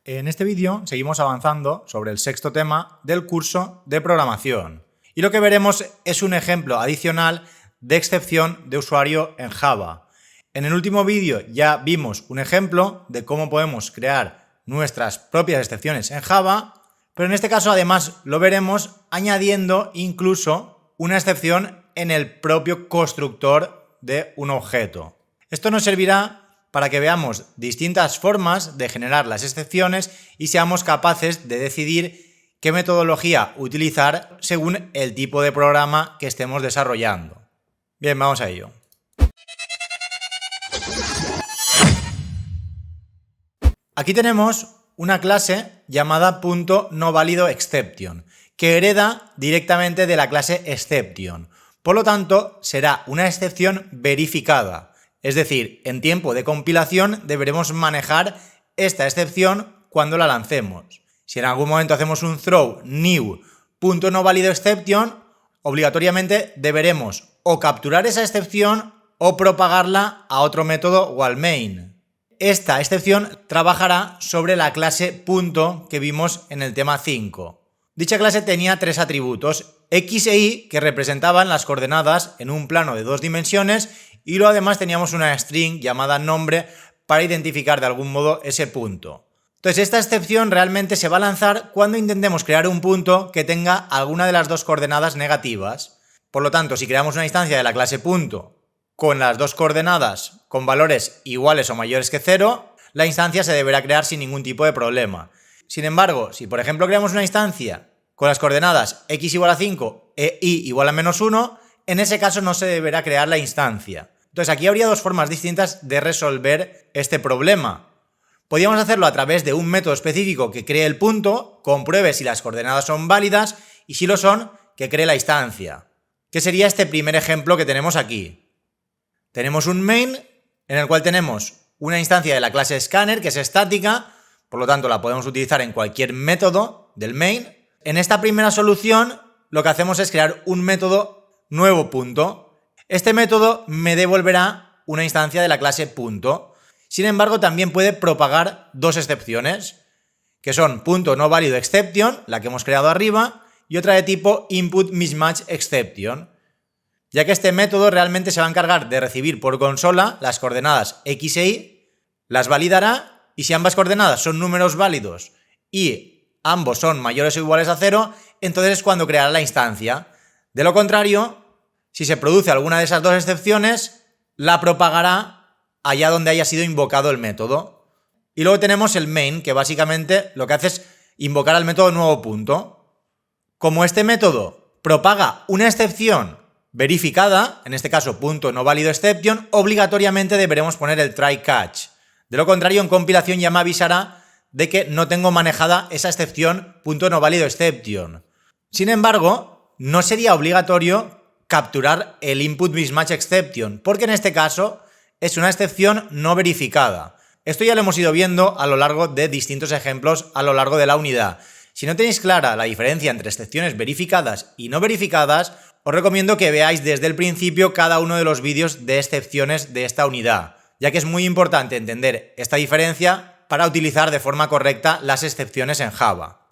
En este vídeo seguimos avanzando sobre el sexto tema del curso de programación. Y lo que veremos es un ejemplo adicional de excepción de usuario en Java. En el último vídeo ya vimos un ejemplo de cómo podemos crear nuestras propias excepciones en Java, pero en este caso además lo veremos añadiendo incluso una excepción en el propio constructor de un objeto. Esto nos servirá para que veamos distintas formas de generar las excepciones y seamos capaces de decidir qué metodología utilizar según el tipo de programa que estemos desarrollando. Bien, vamos a ello. Aquí tenemos una clase llamada .noValidoException, que hereda directamente de la clase exception. Por lo tanto, será una excepción verificada. Es decir, en tiempo de compilación deberemos manejar esta excepción cuando la lancemos. Si en algún momento hacemos un throw new.noValidoException, obligatoriamente deberemos o capturar esa excepción o propagarla a otro método o al main. Esta excepción trabajará sobre la clase punto que vimos en el tema 5. Dicha clase tenía tres atributos, x e y, que representaban las coordenadas en un plano de 2 dimensiones, y luego además teníamos una string llamada nombre para identificar de algún modo ese punto. Entonces esta excepción realmente se va a lanzar cuando intentemos crear un punto que tenga alguna de las dos coordenadas negativas. Por lo tanto, si creamos una instancia de la clase punto con las dos coordenadas con valores iguales o mayores que 0, la instancia se deberá crear sin ningún tipo de problema. Sin embargo, si por ejemplo creamos una instancia con las coordenadas x igual a 5 e y igual a -1, en ese caso no se deberá crear la instancia. Entonces aquí habría dos formas distintas de resolver este problema. Podríamos hacerlo a través de un método específico que cree el punto, compruebe si las coordenadas son válidas y si lo son, que cree la instancia. ¿Qué sería este primer ejemplo que tenemos aquí? Tenemos un main en el cual tenemos una instancia de la clase scanner que es estática, por lo tanto la podemos utilizar en cualquier método del main. En esta primera solución lo que hacemos es crear un método nuevo punto. Este método me devolverá una instancia de la clase punto. Sin embargo, también puede propagar dos excepciones, que son .noValidoException, la que hemos creado arriba, y otra de tipo inputMismatchException, ya que este método realmente se va a encargar de recibir por consola las coordenadas x e y, las validará, y si ambas coordenadas son números válidos y ambos son mayores o iguales a 0, entonces es cuando creará la instancia. De lo contrario, si se produce alguna de esas dos excepciones, la propagará allá donde haya sido invocado el método. Y luego tenemos el main, que básicamente lo que hace es invocar al método nuevo punto. Como este método propaga una excepción verificada, en este caso .noValidoException, obligatoriamente deberemos poner el try catch. De lo contrario, en compilación ya me avisará de que no tengo manejada esa excepción .noValidoException. Sin embargo, no sería obligatorio capturar el inputMismatchException, porque en este caso es una excepción no verificada. Esto ya lo hemos ido viendo a lo largo de distintos ejemplos a lo largo de la unidad. Si no tenéis clara la diferencia entre excepciones verificadas y no verificadas, os recomiendo que veáis desde el principio cada uno de los vídeos de excepciones de esta unidad, ya que es muy importante entender esta diferencia para utilizar de forma correcta las excepciones en Java.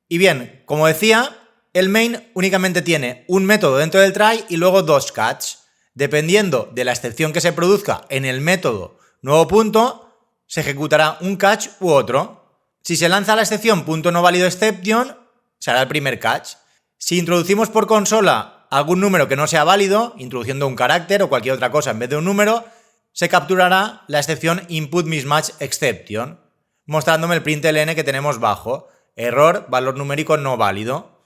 Y bien, como decía, el main únicamente tiene un método dentro del try y luego dos catch. Dependiendo de la excepción que se produzca en el método nuevo punto, se ejecutará un catch u otro. Si se lanza la excepción .noValidoException, se hará el primer catch. Si introducimos por consola algún número que no sea válido, introduciendo un carácter o cualquier otra cosa en vez de un número, se capturará la excepción inputMismatchException, mostrándome el println que tenemos bajo, error, valor numérico no válido.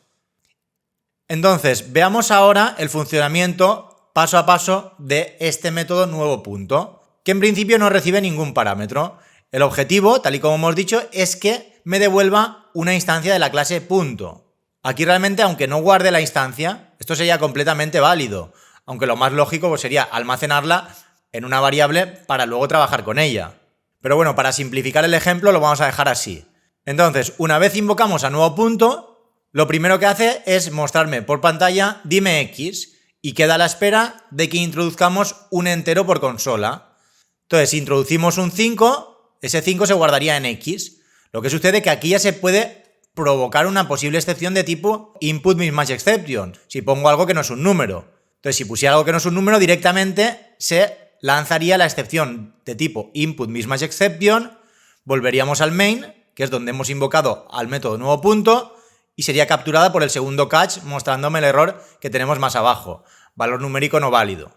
Entonces, veamos ahora el funcionamiento paso a paso de este método nuevo punto, que en principio no recibe ningún parámetro. El objetivo, tal y como hemos dicho, es que me devuelva una instancia de la clase punto. Aquí realmente, aunque no guarde la instancia, esto sería completamente válido, aunque lo más lógico pues, sería almacenarla en una variable para luego trabajar con ella. Pero bueno, para simplificar el ejemplo lo vamos a dejar así. Entonces, una vez invocamos a nuevo punto, lo primero que hace es mostrarme por pantalla dime x y queda a la espera de que introduzcamos un entero por consola. Entonces, si introducimos un 5, ese 5 se guardaría en x. Lo que sucede es que aquí ya se puede provocar una posible excepción de tipo input mismatch exception, si pongo algo que no es un número. Entonces, si pusiera algo que no es un número, directamente se lanzaría la excepción de tipo input mismatch exception, volveríamos al main, que es donde hemos invocado al método nuevo punto, y sería capturada por el segundo catch mostrándome el error que tenemos más abajo, valor numérico no válido.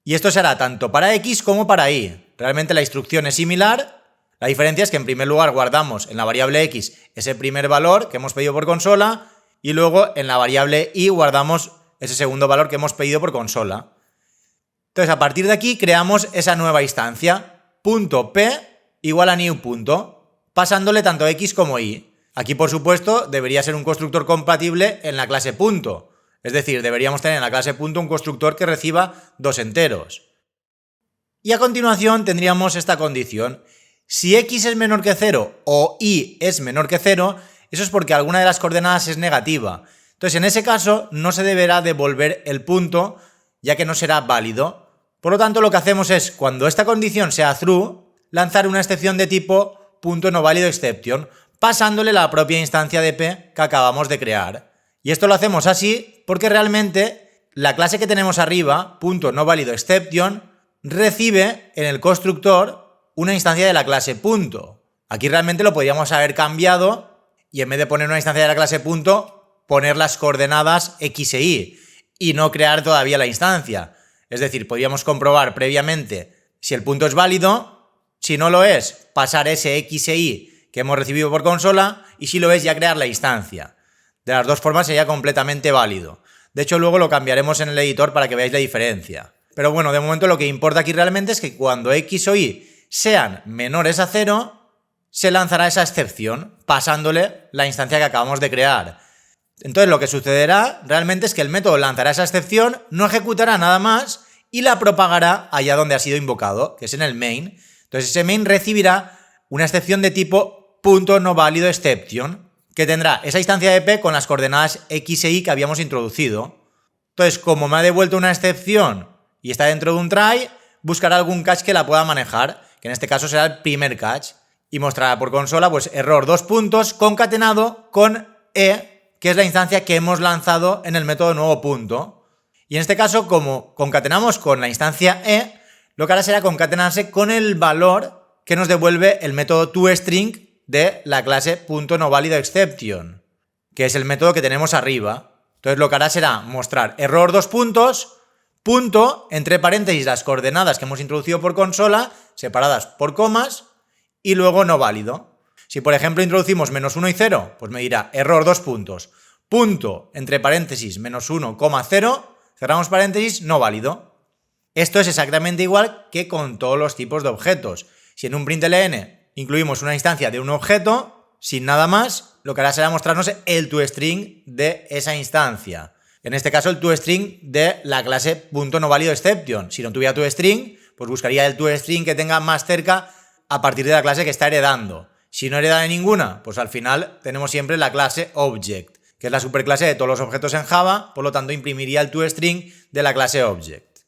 Y esto se hará tanto para X como para Y. Realmente la instrucción es similar. La diferencia es que en primer lugar guardamos en la variable X ese primer valor que hemos pedido por consola y luego en la variable Y guardamos ese segundo valor que hemos pedido por consola. Entonces a partir de aquí creamos esa nueva instancia, .p igual a new punto, pasándole tanto X como Y. Aquí por supuesto debería ser un constructor compatible en la clase punto. Es decir, deberíamos tener en la clase punto un constructor que reciba dos enteros. Y a continuación tendríamos esta condición. Si X es menor que 0 o Y es menor que 0, eso es porque alguna de las coordenadas es negativa. Entonces, en ese caso, no se deberá devolver el punto, ya que no será válido. Por lo tanto, lo que hacemos es, cuando esta condición sea true, lanzar una excepción de tipo punto no válido exception, pasándole la propia instancia de P que acabamos de crear. Y esto lo hacemos así porque realmente la clase que tenemos arriba, punto no válido exception, recibe en el constructor una instancia de la clase punto. Aquí realmente lo podríamos haber cambiado y en vez de poner una instancia de la clase punto, poner las coordenadas X e Y no crear todavía la instancia. Es decir, podríamos comprobar previamente si el punto es válido, si no lo es, pasar ese X e Y que hemos recibido por consola y si lo es, ya crear la instancia. De las dos formas sería completamente válido. De hecho, luego lo cambiaremos en el editor para que veáis la diferencia. Pero bueno, de momento lo que importa aquí realmente es que cuando X o Y sean menores a 0, se lanzará esa excepción, pasándole la instancia que acabamos de crear. Entonces lo que sucederá realmente es que el método lanzará esa excepción, no ejecutará nada más y la propagará allá donde ha sido invocado, que es en el main. Entonces ese main recibirá una excepción de tipo punto no válido exception, que tendrá esa instancia de P con las coordenadas X e Y que habíamos introducido. Entonces, como me ha devuelto una excepción y está dentro de un try, buscará algún catch que la pueda manejar, que en este caso será el primer catch, y mostrará por consola pues error 2 puntos concatenado con E, que es la instancia que hemos lanzado en el método nuevo punto. Y en este caso, como concatenamos con la instancia E, lo que hará será concatenarse con el valor que nos devuelve el método toString de la clase punto no válido exception, que es el método que tenemos arriba. Entonces lo que hará será mostrar error 2 puntos, punto, entre paréntesis las coordenadas que hemos introducido por consola, separadas por comas, y luego no válido. Si por ejemplo introducimos -1 y 0, pues me dirá error 2 puntos, punto, entre paréntesis -1, 0, cerramos paréntesis, no válido. Esto es exactamente igual que con todos los tipos de objetos. Si en un println incluimos una instancia de un objeto, sin nada más, lo que hará será mostrarnos el toString de esa instancia. En este caso el toString de la clase punto no válido exception. Si no tuviera toString, pues buscaría el toString que tenga más cerca a partir de la clase que está heredando. Si no hereda de ninguna, pues al final tenemos siempre la clase object, que es la superclase de todos los objetos en Java, por lo tanto imprimiría el toString de la clase object.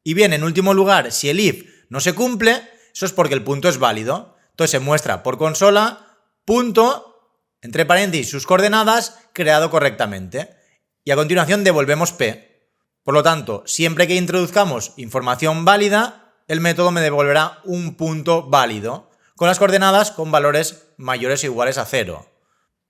Y bien, en último lugar, si el if no se cumple, eso es porque el punto es válido. Entonces se muestra por consola, punto, entre paréntesis sus coordenadas, creado correctamente. Y a continuación devolvemos P. Por lo tanto, siempre que introduzcamos información válida, el método me devolverá un punto válido, con las coordenadas con valores mayores o iguales a 0.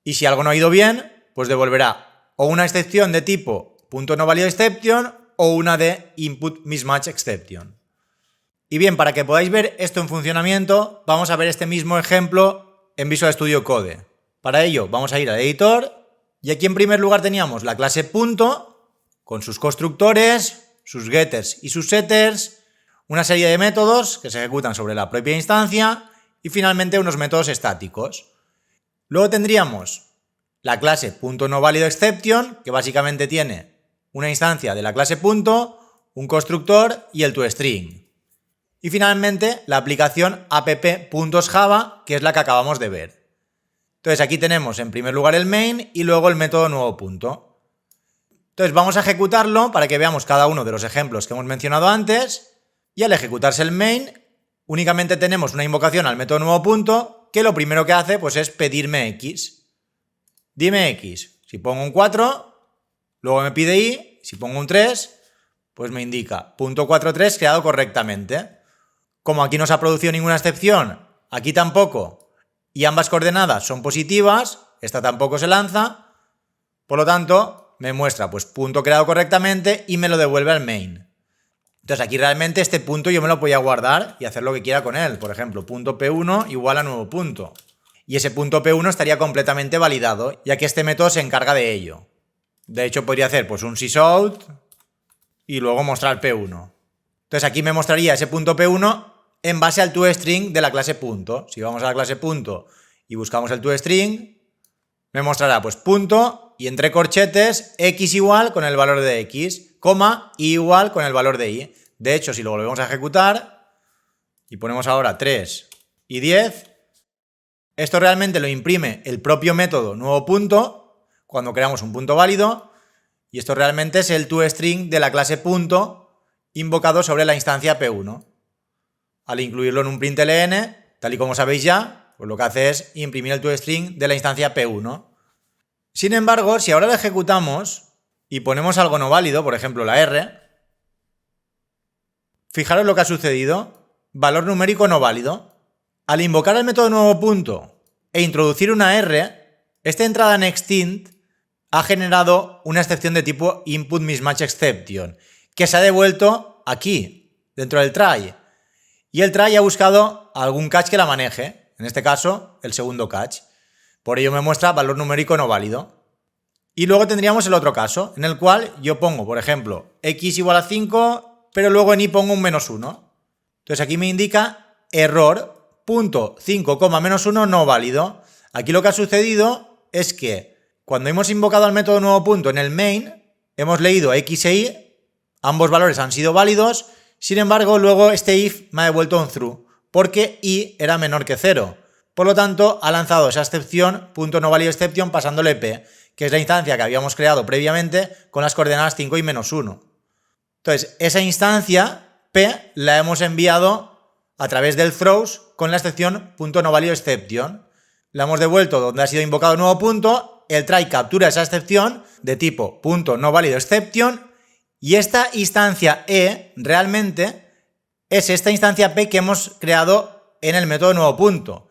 Y si algo no ha ido bien, pues devolverá o una excepción de tipo punto no válido exception o una de input mismatch exception. Y bien, para que podáis ver esto en funcionamiento, vamos a ver este mismo ejemplo en Visual Studio Code. Para ello vamos a ir al editor y aquí en primer lugar teníamos la clase punto con sus constructores, sus getters y sus setters, una serie de métodos que se ejecutan sobre la propia instancia y finalmente unos métodos estáticos. Luego tendríamos la clase punto no válido exception, que básicamente tiene una instancia de la clase punto, un constructor y el toString. Y finalmente la aplicación app.java, que es la que acabamos de ver. Entonces aquí tenemos en primer lugar el main y luego el método nuevo punto. Entonces vamos a ejecutarlo para que veamos cada uno de los ejemplos que hemos mencionado antes. Y al ejecutarse el main, únicamente tenemos una invocación al método nuevo punto, que lo primero que hace pues es pedirme X. Dime X. Si pongo un 4, luego me pide Y. Si pongo un 3, pues me indica .43 creado correctamente. Como aquí no se ha producido ninguna excepción, aquí tampoco, y ambas coordenadas son positivas, esta tampoco se lanza, por lo tanto me muestra pues punto creado correctamente y me lo devuelve al main. Entonces aquí realmente este punto yo me lo voy a guardar y hacer lo que quiera con él. Por ejemplo, punto P1 igual a nuevo punto. Y ese punto P1 estaría completamente validado, ya que este método se encarga de ello. De hecho podría hacer pues un sysout y luego mostrar P1. Entonces aquí me mostraría ese punto P1 en base al toString de la clase punto. Si vamos a la clase punto y buscamos el toString, me mostrará pues punto y entre corchetes x igual con el valor de x, coma y igual con el valor de y. De hecho, si lo volvemos a ejecutar y ponemos ahora 3 y 10, esto realmente lo imprime el propio método nuevo punto cuando creamos un punto válido, y esto realmente es el toString de la clase punto invocado sobre la instancia P1. Al incluirlo en un println, tal y como sabéis ya, pues lo que hace es imprimir el toString de la instancia P1. Sin embargo, si ahora lo ejecutamos y ponemos algo no válido, por ejemplo la R, fijaros lo que ha sucedido, valor numérico no válido. Al invocar el método nuevo punto e introducir una R, esta entrada en extint ha generado una excepción de tipo input mismatch exception, que se ha devuelto aquí, dentro del try. Y el try ha buscado algún catch que la maneje, en este caso el segundo catch. Por ello me muestra valor numérico no válido. Y luego tendríamos el otro caso, en el cual yo pongo, por ejemplo, x igual a 5, pero luego en y pongo un -1. Entonces aquí me indica error, punto 5, -1 no válido. Aquí lo que ha sucedido es que cuando hemos invocado al método nuevo punto en el main, hemos leído x e y, ambos valores han sido válidos. Sin embargo, luego este if me ha devuelto un true, porque y era menor que 0. Por lo tanto, ha lanzado esa excepción, punto no válido exception, pasándole p, que es la instancia que habíamos creado previamente con las coordenadas 5 y -1. Entonces, esa instancia, p, la hemos enviado a través del throws con la excepción punto no válido exception. La hemos devuelto donde ha sido invocado el nuevo punto, el try captura esa excepción de tipo punto no válido exception, y esta instancia e realmente es esta instancia p que hemos creado en el método nuevo punto,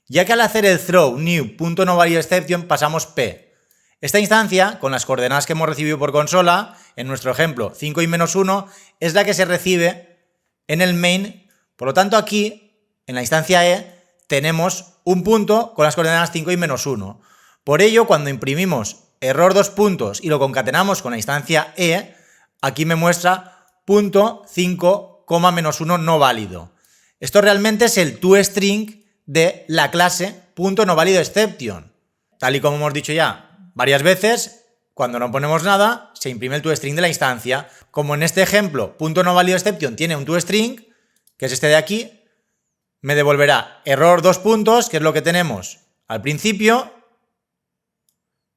ya que al hacer el throw new punto no válido exception pasamos p. Esta instancia, con las coordenadas que hemos recibido por consola, en nuestro ejemplo 5 y -1, es la que se recibe en el main. Por lo tanto aquí, en la instancia e, tenemos un punto con las coordenadas 5 y -1. Por ello, cuando imprimimos error 2 puntos y lo concatenamos con la instancia e, aquí me muestra punto 5, -1 no válido. Esto realmente es el toString de la clase punto no válido exception. Tal y como hemos dicho ya varias veces, cuando no ponemos nada, se imprime el toString de la instancia. Como en este ejemplo, punto no válido exception tiene un toString, que es este de aquí, me devolverá error 2 puntos, que es lo que tenemos al principio,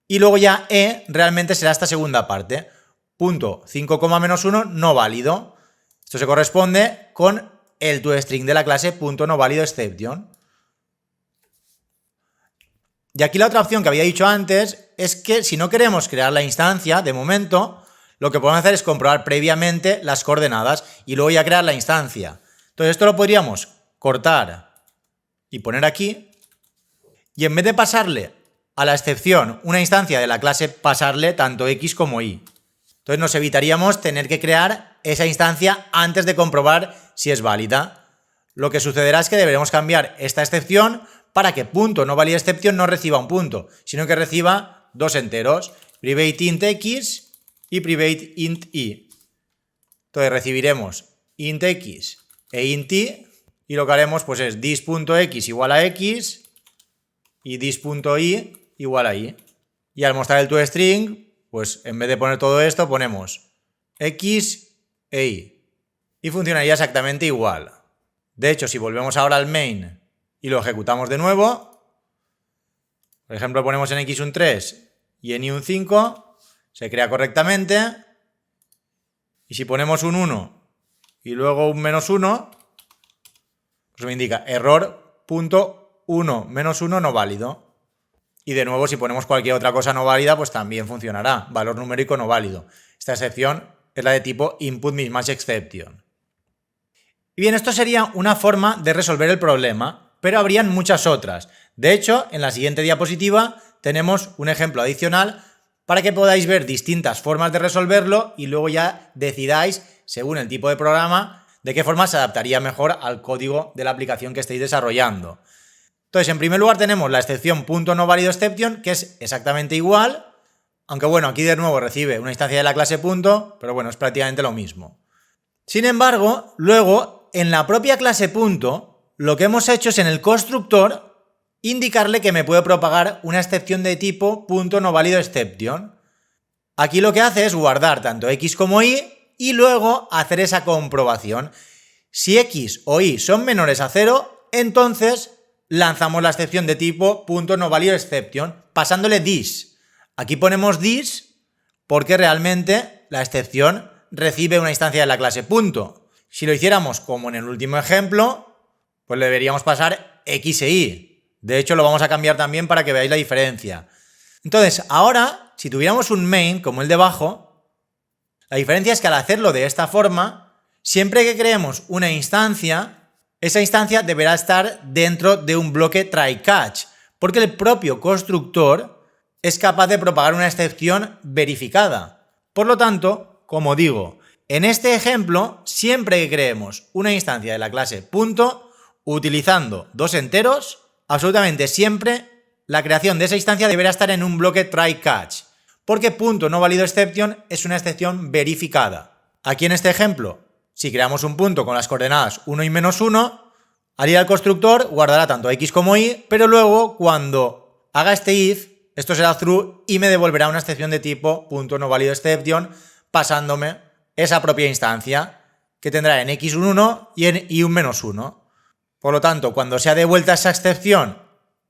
y luego ya e realmente será esta segunda parte, punto 5, -1 no válido. Esto se corresponde con el toString de la clase punto no válido exception. Y aquí la otra opción que había dicho antes es que si no queremos crear la instancia, de momento, lo que podemos hacer es comprobar previamente las coordenadas y luego ya crear la instancia. Entonces esto lo podríamos cortar y poner aquí, y en vez de pasarle a la excepción una instancia de la clase, pasarle tanto x como y. Entonces nos evitaríamos tener que crear esa instancia antes de comprobar si es válida. Lo que sucederá es que deberemos cambiar esta excepción para que punto no válido exception no reciba un punto, sino que reciba dos enteros, private int x y private int y. Entonces recibiremos int x e int y, y lo que haremos pues es this.x igual a x y this.y igual a y. Y al mostrar el toString, pues en vez de poner todo esto ponemos x e y. Y funcionaría exactamente igual. De hecho, si volvemos ahora al main y lo ejecutamos de nuevo, por ejemplo ponemos en x un 3 y en y un 5, se crea correctamente. Y si ponemos un 1 y luego un -1, pues me indica error punto 1 menos 1 no válido. Y de nuevo, si ponemos cualquier otra cosa no válida, pues también funcionará. Valor numérico no válido. Esta excepción es la de tipo input mismatch exception. Y bien, esto sería una forma de resolver el problema, pero habrían muchas otras. De hecho, en la siguiente diapositiva tenemos un ejemplo adicional para que podáis ver distintas formas de resolverlo y luego ya decidáis, según el tipo de programa, de qué forma se adaptaría mejor al código de la aplicación que estéis desarrollando. Entonces, en primer lugar tenemos la excepción punto no válido exception, que es exactamente igual, aunque bueno, aquí de nuevo recibe una instancia de la clase punto, pero bueno, es prácticamente lo mismo. Sin embargo, luego, en la propia clase punto, lo que hemos hecho es en el constructor indicarle que me puede propagar una excepción de tipo punto no válido exception. Aquí lo que hace es guardar tanto x como y y luego hacer esa comprobación. Si x o y son menores a 0, entonces lanzamos la excepción de tipo punto no válido exception, pasándole this. Aquí ponemos this porque realmente la excepción recibe una instancia de la clase punto. Si lo hiciéramos como en el último ejemplo, pues le deberíamos pasar x e y. De hecho, lo vamos a cambiar también para que veáis la diferencia. Entonces, ahora, si tuviéramos un main como el de abajo, la diferencia es que al hacerlo de esta forma, siempre que creemos una instancia, esa instancia deberá estar dentro de un bloque try-catch, porque el propio constructor es capaz de propagar una excepción verificada. Por lo tanto, como digo, en este ejemplo, siempre que creemos una instancia de la clase punto, utilizando dos enteros, absolutamente siempre la creación de esa instancia deberá estar en un bloque try-catch, porque punto no válido exception es una excepción verificada. Aquí en este ejemplo, si creamos un punto con las coordenadas 1 y menos 1, al ir al constructor guardará tanto x como y, pero luego cuando haga este if, esto será true y me devolverá una excepción de tipo punto no válido exception, pasándome esa propia instancia que tendrá en x un 1 y en y un menos 1. Por lo tanto, cuando sea devuelta esa excepción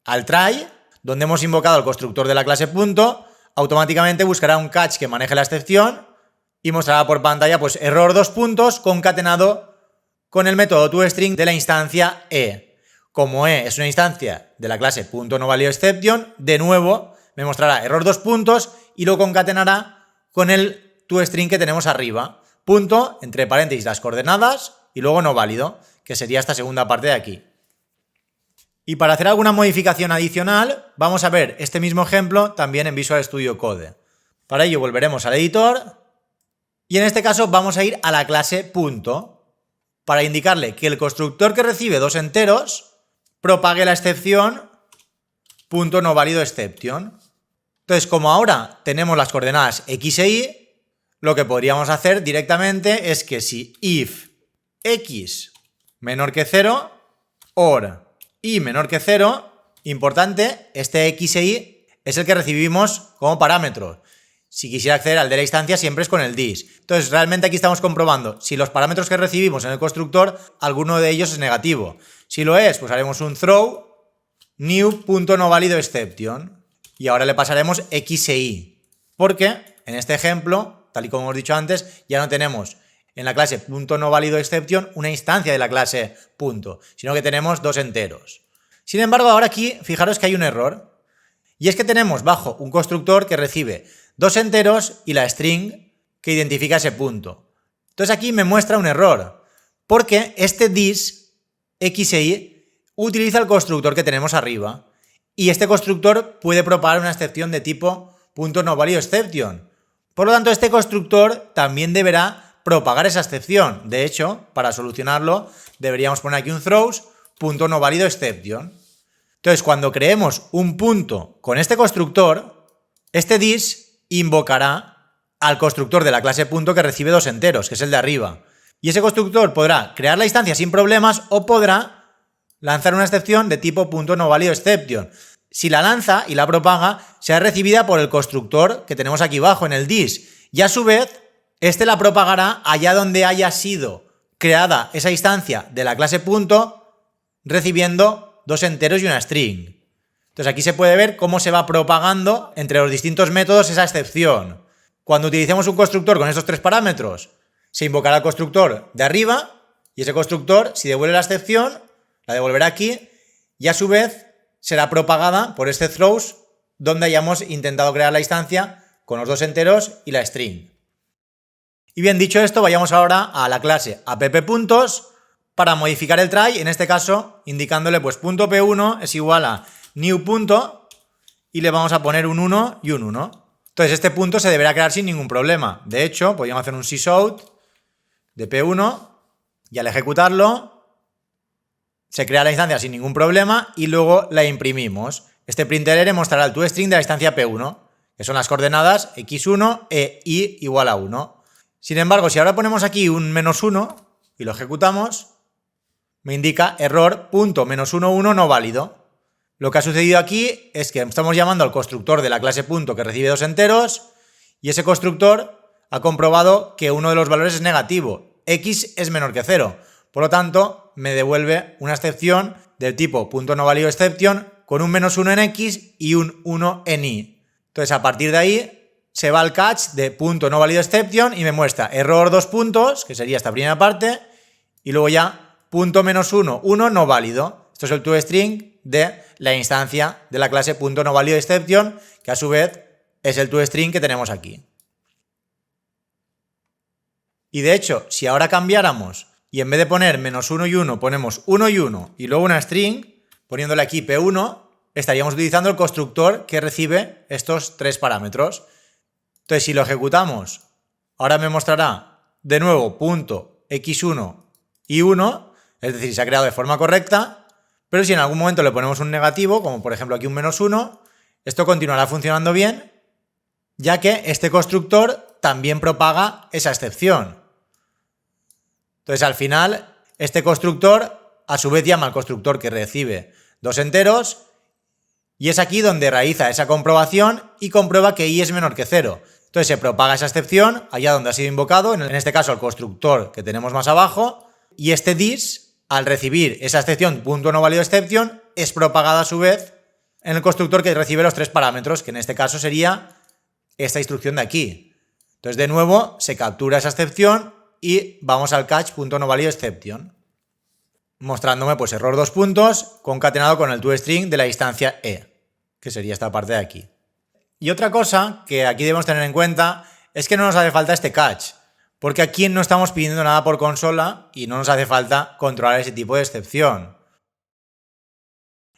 al try, donde hemos invocado el constructor de la clase punto, automáticamente buscará un catch que maneje la excepción y mostrará por pantalla pues error 2 puntos concatenado con el método toString de la instancia e. Como e es una instancia de la clase punto no válido exception, de nuevo me mostrará error 2 puntos y lo concatenará con el toString que tenemos arriba. Punto, entre paréntesis las coordenadas y luego no válido, que sería esta segunda parte de aquí. Y para hacer alguna modificación adicional, vamos a ver este mismo ejemplo también en Visual Studio Code. Para ello volveremos al editor y en este caso vamos a ir a la clase punto para indicarle que el constructor que recibe dos enteros propague la excepción punto no válido exception. Entonces, como ahora tenemos las coordenadas x e y, lo que podríamos hacer directamente es que si if x menor que 0 or y menor que 0, importante, este x e y es el que recibimos como parámetro. Si quisiera acceder al de la instancia siempre es con el this. Entonces realmente aquí estamos comprobando si los parámetros que recibimos en el constructor, alguno de ellos es negativo. Si lo es, pues haremos un throw new punto no válido exception y ahora le pasaremos x e y. Porque en este ejemplo, tal y como hemos dicho antes, ya no tenemos en la clase punto no válido exception una instancia de la clase punto, sino que tenemos dos enteros. Sin embargo, ahora aquí fijaros que hay un error y es que tenemos bajo un constructor que recibe dos enteros y la string que identifica ese punto. Entonces aquí me muestra un error porque este this x e y utiliza el constructor que tenemos arriba y este constructor puede propagar una excepción de tipo punto no válido exception. Por lo tanto, este constructor también deberá propagar esa excepción. De hecho, para solucionarlo, deberíamos poner aquí un throws punto no válido exception. Entonces, cuando creemos un punto con este constructor, este this invocará al constructor de la clase punto que recibe dos enteros, que es el de arriba. Y ese constructor podrá crear la instancia sin problemas o podrá lanzar una excepción de tipo punto no válido exception. Si la lanza y la propaga, será recibida por el constructor que tenemos aquí abajo en el this. Y a su vez, este la propagará allá donde haya sido creada esa instancia de la clase punto, recibiendo dos enteros y una string. Entonces aquí se puede ver cómo se va propagando entre los distintos métodos esa excepción. Cuando utilicemos un constructor con estos tres parámetros, se invocará el constructor de arriba y ese constructor, si devuelve la excepción, la devolverá aquí y a su vez será propagada por este throws donde hayamos intentado crear la instancia con los dos enteros y la string. Y bien, dicho esto, vayamos ahora a la clase app.puntos para modificar el try, en este caso indicándole pues punto p1 es igual a new punto y le vamos a poner un 1 y un 1. Entonces este punto se deberá crear sin ningún problema. De hecho, podríamos hacer un sysout de p1 y al ejecutarlo se crea la instancia sin ningún problema y luego la imprimimos. Este println mostrará el toString de la instancia p1, que son las coordenadas x1 e y igual a 1. Sin embargo, si ahora ponemos aquí un -1 y lo ejecutamos, me indica error .-11 no válido. Lo que ha sucedido aquí es que estamos llamando al constructor de la clase punto que recibe dos enteros y ese constructor ha comprobado que uno de los valores es negativo, x es menor que 0. Por lo tanto, me devuelve una excepción del tipo .NoValidoException con un -1 en x y un 1 en y. Entonces, a partir de ahí se va al catch de .NoValidoException y me muestra error 2 puntos, que sería esta primera parte, y luego ya .-1, 1 no válido. Esto es el toString de la instancia de la clase .NoValidoException, que a su vez es el toString que tenemos aquí. Y de hecho, si ahora cambiáramos y en vez de poner -1 y 1 ponemos 1 y 1 y luego una string, poniéndole aquí p1, estaríamos utilizando el constructor que recibe estos tres parámetros. Entonces, si lo ejecutamos, ahora me mostrará de nuevo punto x1 y 1, es decir, se ha creado de forma correcta, pero si en algún momento le ponemos un negativo, como por ejemplo aquí un -1, esto continuará funcionando bien, ya que este constructor también propaga esa excepción. Entonces, al final, este constructor a su vez llama al constructor que recibe dos enteros y es aquí donde realiza esa comprobación y comprueba que y es menor que 0. Entonces se propaga esa excepción allá donde ha sido invocado, en este caso el constructor que tenemos más abajo, y este this, al recibir esa excepción .NoValidoException, es propagada a su vez en el constructor que recibe los tres parámetros, que en este caso sería esta instrucción de aquí. Entonces de nuevo se captura esa excepción y vamos al catch.NoValidoException, mostrándome pues error 2 puntos concatenado con el toString de la instancia e, que sería esta parte de aquí. Y otra cosa que aquí debemos tener en cuenta es que no nos hace falta este catch, porque aquí no estamos pidiendo nada por consola y no nos hace falta controlar ese tipo de excepción.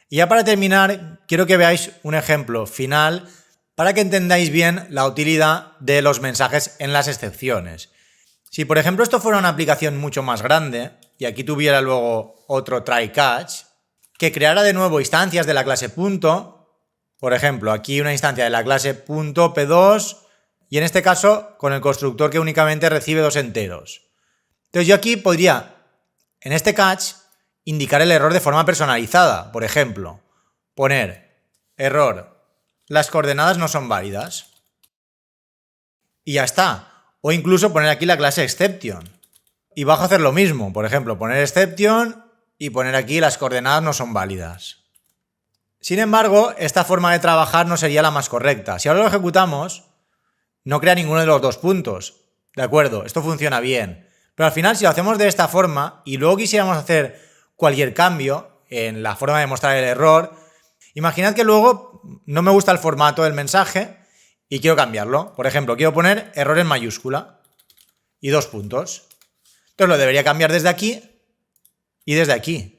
Y ya para terminar, quiero que veáis un ejemplo final para que entendáis bien la utilidad de los mensajes en las excepciones. Si por ejemplo esto fuera una aplicación mucho más grande y aquí tuviera luego otro try catch, que creara de nuevo instancias de la clase punto, por ejemplo, aquí una instancia de la clase punto p2 y en este caso con el constructor que únicamente recibe dos enteros. Entonces yo aquí podría, en este catch, indicar el error de forma personalizada. Por ejemplo, poner error, las coordenadas no son válidas. Y ya está. O incluso poner aquí la clase exception. Y bajo a hacer lo mismo. Por ejemplo, poner exception y poner aquí las coordenadas no son válidas. Sin embargo, esta forma de trabajar no sería la más correcta. Si ahora lo ejecutamos, no crea ninguno de los dos puntos. De acuerdo, esto funciona bien. Pero al final, si lo hacemos de esta forma y luego quisiéramos hacer cualquier cambio en la forma de mostrar el error, imaginad que luego no me gusta el formato del mensaje y quiero cambiarlo. Por ejemplo, quiero poner error en mayúscula y dos puntos. Entonces lo debería cambiar desde aquí y desde aquí.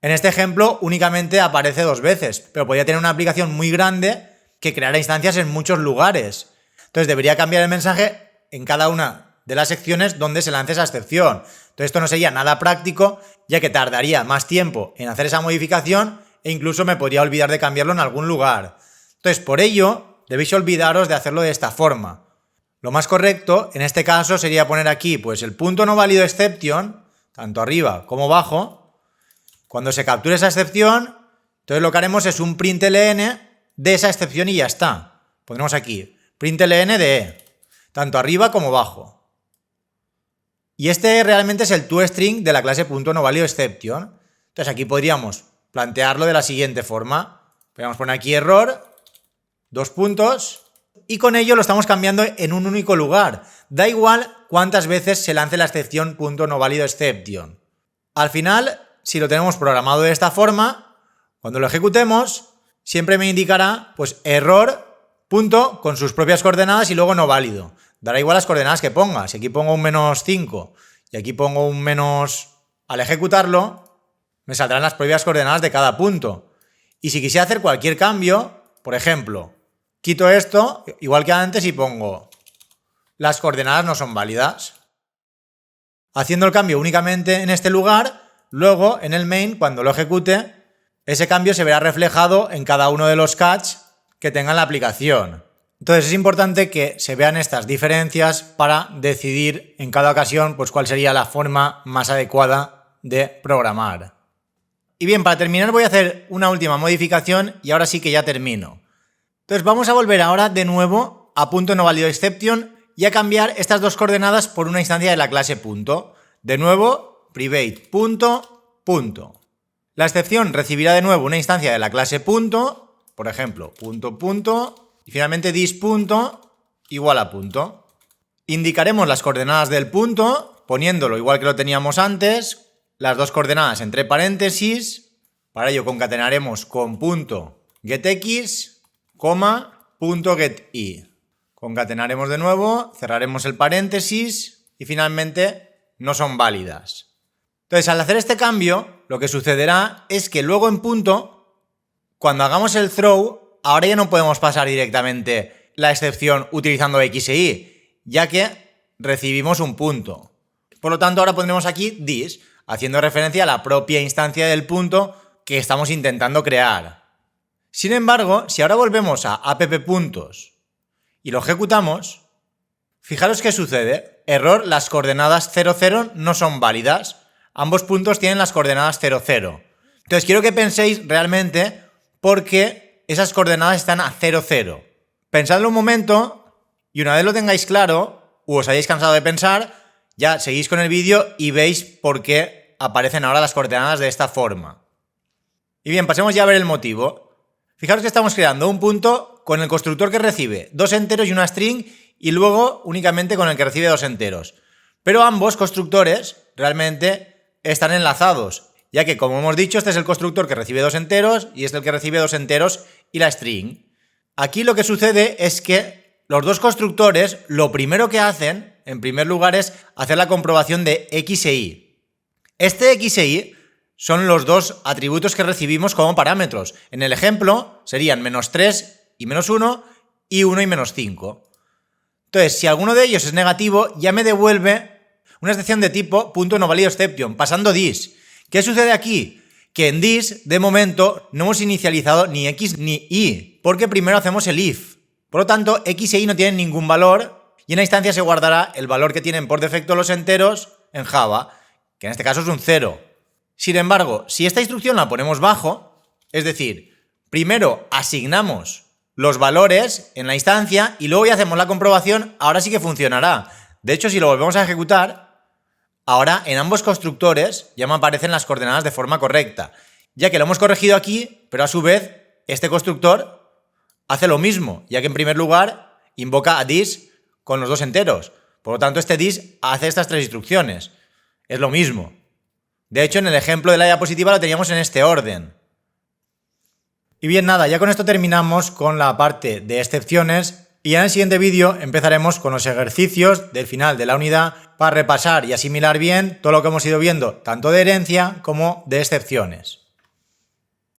En este ejemplo únicamente aparece dos veces, pero podría tener una aplicación muy grande que creara instancias en muchos lugares. Entonces debería cambiar el mensaje en cada una de las secciones donde se lance esa excepción. Entonces esto no sería nada práctico, ya que tardaría más tiempo en hacer esa modificación e incluso me podría olvidar de cambiarlo en algún lugar. Entonces por ello debéis olvidaros de hacerlo de esta forma. Lo más correcto en este caso sería poner aquí pues el .NoValidoException, tanto arriba como abajo. Cuando se capture esa excepción, entonces lo que haremos es un println de esa excepción y ya está. Pondremos aquí println de e, tanto arriba como abajo. Y este realmente es el toString de la clase .NoValidoException. Entonces aquí podríamos plantearlo de la siguiente forma. Podríamos poner aquí error, dos puntos, y con ello lo estamos cambiando en un único lugar. Da igual cuántas veces se lance la excepción .NoValidoException. Al final, si lo tenemos programado de esta forma, Cuando lo ejecutemos, siempre me indicará pues error, punto, con sus propias coordenadas y luego no válido. Dará igual las coordenadas que ponga. Si aquí pongo un -5 y aquí pongo un menos... Al ejecutarlo, me saldrán las propias coordenadas de cada punto. Y si quisiera hacer cualquier cambio, por ejemplo, quito esto, igual que antes, y pongo las coordenadas no son válidas. Haciendo el cambio únicamente en este lugar, luego en el main, cuando lo ejecute, ese cambio se verá reflejado en cada uno de los catch que tenga la aplicación. Entonces es importante que se vean estas diferencias para decidir en cada ocasión pues, cuál sería la forma más adecuada de programar. Y bien, para terminar voy a hacer una última modificación y ahora sí que ya termino. Entonces vamos a volver ahora de nuevo a punto no válido exception y a cambiar estas dos coordenadas por una instancia de la clase punto. De nuevo, private punto, punto. La excepción recibirá de nuevo una instancia de la clase punto, por ejemplo, punto, punto, y finalmente this punto igual a punto. Indicaremos las coordenadas del punto, poniéndolo igual que lo teníamos antes, las dos coordenadas entre paréntesis. Para ello concatenaremos con punto getX, coma, punto getY. Concatenaremos de nuevo, cerraremos el paréntesis y finalmente no son válidas. Entonces, al hacer este cambio, lo que sucederá es que luego en punto, cuando hagamos el throw, ahora ya no podemos pasar directamente la excepción utilizando X e Y, ya que recibimos un punto. Por lo tanto, ahora pondremos aquí this, haciendo referencia a la propia instancia del punto que estamos intentando crear. Sin embargo, si ahora volvemos a app.puntos y lo ejecutamos, fijaros qué sucede. Error, las coordenadas 0, 0 no son válidas. Ambos puntos tienen las coordenadas 0, 0. Entonces quiero que penséis realmente por qué esas coordenadas están a 0, 0. Pensadlo un momento y una vez lo tengáis claro, o os hayáis cansado de pensar, ya seguís con el vídeo y veis por qué aparecen ahora las coordenadas de esta forma. Y bien, pasemos ya a ver el motivo. Fijaros que estamos creando un punto con el constructor que recibe dos enteros y una string y luego únicamente con el que recibe dos enteros. Pero ambos constructores realmente están enlazados, ya que, como hemos dicho, este es el constructor que recibe dos enteros y este es el que recibe dos enteros y la string. Aquí lo que sucede es que los dos constructores lo primero que hacen, en primer lugar, es hacer la comprobación de X e Y. Este X e Y son los dos atributos que recibimos como parámetros. En el ejemplo serían -3 y -1 y 1 y -5. Entonces, si alguno de ellos es negativo, ya me devuelve una excepción de tipo punto no válido exception, pasando this. ¿Qué sucede aquí? Que en this, de momento, no hemos inicializado ni X ni Y, porque primero hacemos el if. Por lo tanto, X e Y no tienen ningún valor y en la instancia se guardará el valor que tienen por defecto los enteros en Java, que en este caso es un 0. Sin embargo, si esta instrucción la ponemos bajo, es decir, primero asignamos los valores en la instancia y luego ya hacemos la comprobación, ahora sí que funcionará. De hecho, si lo volvemos a ejecutar, ahora en ambos constructores ya me aparecen las coordenadas de forma correcta, ya que lo hemos corregido aquí, pero a su vez este constructor hace lo mismo, ya que en primer lugar invoca a this con los dos enteros. Por lo tanto, este this hace estas tres instrucciones. Es lo mismo. De hecho, en el ejemplo de la diapositiva lo teníamos en este orden. Y bien, nada, ya con esto terminamos con la parte de excepciones y en el siguiente vídeo empezaremos con los ejercicios del final de la unidad para repasar y asimilar bien todo lo que hemos ido viendo, tanto de herencia como de excepciones.